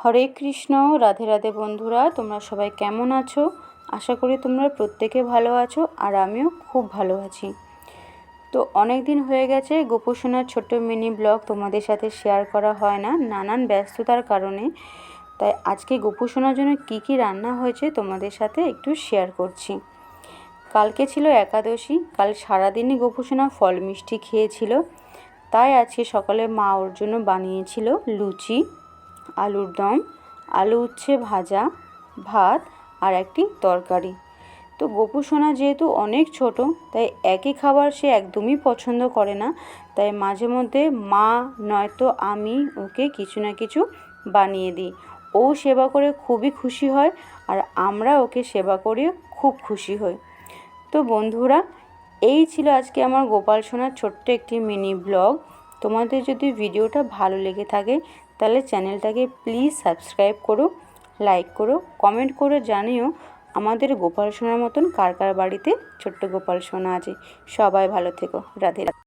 হরে কৃষ্ণ। রাধে রাধে বন্ধুরা, তোমরা সবাই কেমন আছো? আশা করি তোমরা প্রত্যেকে ভালো আছো, আর আমিও খুব ভালো আছি। তো অনেক দিন হয়ে গেছে গোপুসোনার ছোট্ট মিনি ব্লগ তোমাদের সাথে শেয়ার করা হয় না, নানান ব্যস্ততার কারণে। তাই আজকে গোপুসোনার জন্য কি কি রান্না হয়েছে তোমাদের সাথে একটু শেয়ার করছি। কালকে ছিল একাদশী, কাল সারাদিনই গোপুসোনা ফল মিষ্টি খেয়েছিল। তাই আজকে সকালে মা ওর জন্য বানিয়েছিল লুচি, আলুর দম, আলু উচ্ছে ভাজা, ভাত আর একটি তরকারি। তো গোপুসোনা যেহেতু অনেক ছোট, তাই একই খাবার সে একদমই পছন্দ করে না। তাই মাঝে মধ্যে মা নয়তো আমি ওকে কিছু না কিছু বানিয়ে দিই। ও সেবা করে খুবই খুশি হয়, আর আমরা ওকে সেবা করে খুব খুশি হই। তো বন্ধুরা, এই ছিল আজকে আমার গোপাল সোনার ছোট্ট একটি মিনি ব্লগ। তোমাদের যদি ভিডিওটা ভালো লেগে থাকে তাহলে চ্যানেলটাকে প্লিজ সাবস্ক্রাইব করো, লাইক করো, কমেন্ট করে জানিও আমাদের গোপাল সোনার মতন কার কার বাড়িতে ছোট্ট গোপাল সোনা আছে। সবাই ভালো থেকো। রাধে রাধে।